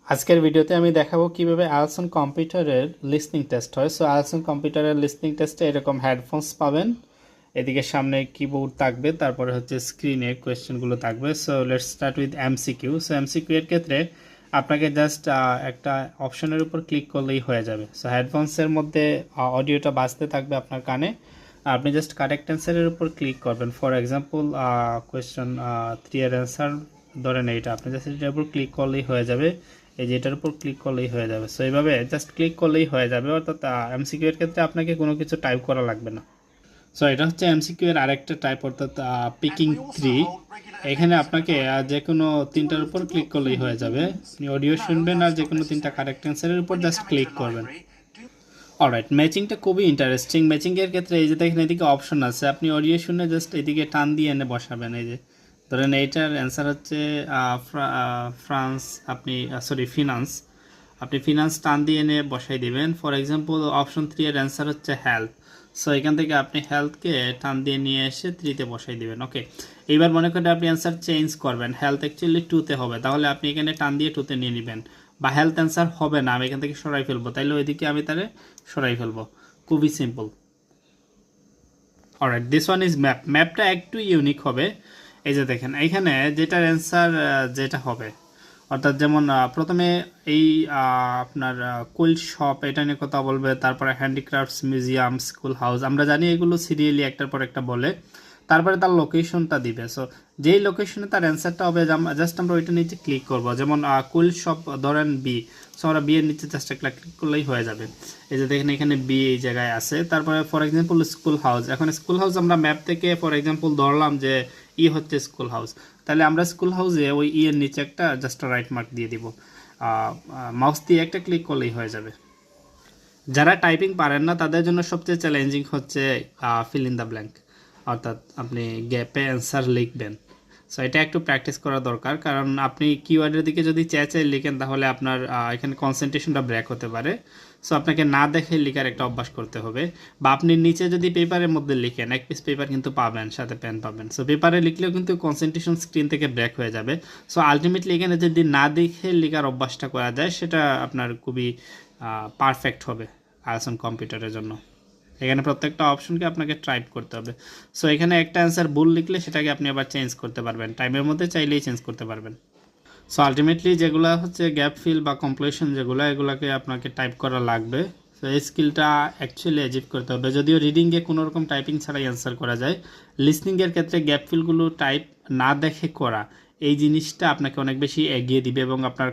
আজকের ভিডিওতে আমি দেখাবো কিভাবে আইএলটিএস অন কম্পিউটারের লিসনিং টেস্ট হয়। সো আইএলটিএস অন কম্পিউটারের লিসনিং টেস্টে এরকম হেডফোনস পাবেন, এদিকে সামনে কিবোর্ড থাকবে, তারপরে হচ্ছে স্ক্রিনে কোয়েশ্চেনগুলো থাকবে। So let's start with MCQ. So MCQ এর ক্ষেত্রে আপনাকে জাস্ট একটা অপশনের উপর ক্লিক করলেই হয়ে যাবে। সো হেডফোনসের মধ্যে অডিওটা বাজতে থাকবে আপনার কানে, আপনি জাস্ট কারেক্ট অ্যান্সারের উপর ক্লিক করবেন। ফর এক্সাম্পল কোয়েশ্চেন 3 এর অ্যান্সার ধরেন এইটা, আপনি জাস্ট এটার উপর ক্লিক করলেই হয়ে যাবে। এই যে এটার উপর ক্লিক করলেই হয়ে যাবে। সো এইভাবে জাস্ট ক্লিক করলেই হয়ে যাবে, অর্থাৎ এমসিকিউ এর ক্ষেত্রে আপনাকে কোনো কিছু টাইপ করা লাগবে না। সো এটা হচ্ছে এমসিকিউ এর আরেকটা টাইপ, অর্থাৎ পিকিং 3। এখানে আপনাকে যে কোনো তিনটার উপর ক্লিক করলেই হয়ে যাবে। আপনি অডিও শুনবেন আর যে কোনো তিনটা কারেক্ট অ্যান্সারের উপর জাস্ট ক্লিক করবেন। অলরাইট, ম্যাচিংটা খুবই ইন্টারেস্টিং। ম্যাচিংয়ের ক্ষেত্রে এই যে দেখেন এদিকে অপশন আছে, আপনি অডিও শুনে জাস্ট এদিকে টান দিয়ে এনে বসাবেন। এই যে ধরেন এইটার অ্যান্সার হচ্ছে ফ্রান্স, আপনি ফিনান্স, আপনি ফিনান্স টান দিয়ে এনে বসাই দিবেন। ফর এক্সাম্পল অপশন 3 এর অ্যান্সার হচ্ছে হেলথ। সো এখান থেকে আপনি হেলথকে টান দিয়ে নিয়ে এসে 3তে বসাই দিবেন। ওকে, এইবার মনে করেন আপনি অ্যান্সার চেঞ্জ করবেন, হেলথ অ্যাকচুয়ালি 2তে হবে, তাহলে আপনি এখানে টান দিয়ে 2তে নিয়ে নেবেন। বা হেলথ অ্যান্সার হবে না, আমি এখান থেকে সরাই ফেলবো, তাইলে ওইদিকে আমি তারে সরাই ফেলবো। খুবই simple. Alright, this one is map. ম্যাপটা একটু ইউনিক হবে। এই যে দেখেন এইখানে যেটার অ্যান্সার যেটা হবে, অর্থাৎ যেমন প্রথমে এই আপনার কুল শপ এটা নিয়ে কথা বলবে, তারপরে হ্যান্ডিক্রাফটস মিউজিয়াম, স্কুল হাউস, আমরা জানি এগুলো সিরিয়ালি একটার পর একটা বলে, তারপরে তার লোকেশনটা দিবে। সো যেই লোকেশনে তার অ্যান্সারটা হবে জাস্ট আমরা ওইটা নিচে ক্লিক করব। যেমন কুল শপ ধরেন বি, সো আমরা বি এর নিচে জাস্ট একটা ক্লিক করলেই হয়ে যাবে। এই যে দেখেন এখানে বি এই জায়গায় আছে। তারপরে ফর এক্সাম্পল স্কুল হাউস, এখন স্কুল হাউস আমরা ম্যাপ থেকে ফর এক্সাম্পল ধরলাম যে ই হচ্ছে স্কুল হাউস, তাহলে আমরা স্কুল হাউসে ওই ই এর নিচে একটা জাস্ট রাইট মার্ক দিয়ে দিব, মাউস দিয়ে একটা ক্লিক করলেই হয়ে যাবে। যারা টাইপিং পারেন না তাদের জন্য সবচেয়ে চ্যালেঞ্জিং হচ্ছে ফিল ইন দ্য ব্ল্যাঙ্ক, অর্থাৎ আপনি গ্যাপে অ্যান্সার লিখবেন। সো এটা একটু প্র্যাকটিস করা দরকার, কারণ আপনি কিওয়ার্ডের দিকে যদি চেয়ে লিখেন তাহলে আপনার এখানে কনসেন্ট্রেশনটা ব্রেক হতে পারে। সো আপনাকে না দেখে লেখার একটা অভ্যাস করতে হবে। বা আপনি নিচে যদি পেপারের মধ্যে লিখেন, এক পিস পেপার কিন্তু পাবেন, সাথে পেন পাবেন। সো পেপারে লিখলেও কিন্তু কনসেন্ট্রেশন স্ক্রিন থেকে ব্রেক হয়ে যাবে। সো আলটিমেটলি এখানে যদি না দেখে লেখার অভ্যাসটা করা যায়, সেটা আপনার খুবই পারফেক্ট হবে আইএলটিএস অন কম্পিউটারের জন্য। এখানে প্রত্যেকটা অপশনকে আপনাকে টাইপ করতে হবে। সো এখানে একটা অ্যান্সার ভুল লিখলে সেটাকে আপনি আবার চেঞ্জ করতে পারবেন, টাইমের মধ্যে চাইলেই চেঞ্জ করতে পারবেন। সো আলটিমেটলি যেগুলো হচ্ছে গ্যাপ ফিল বা কমপ্লিশন, যেগুলো এগুলোকে আপনাকে টাইপ করা লাগবে। সো এই স্কিলটা অ্যাকচুয়ালি অ্যাচিভ করতে হবে। যদিও রিডিংয়ে কোনো রকম টাইপিং ছাড়াই অ্যান্সার করা যায়, লিসনিংয়ের ক্ষেত্রে গ্যাপ ফিলগুলো টাইপ না দেখে করা, এই জিনিসটা আপনাকে অনেক বেশি এগিয়ে দিবে এবং আপনার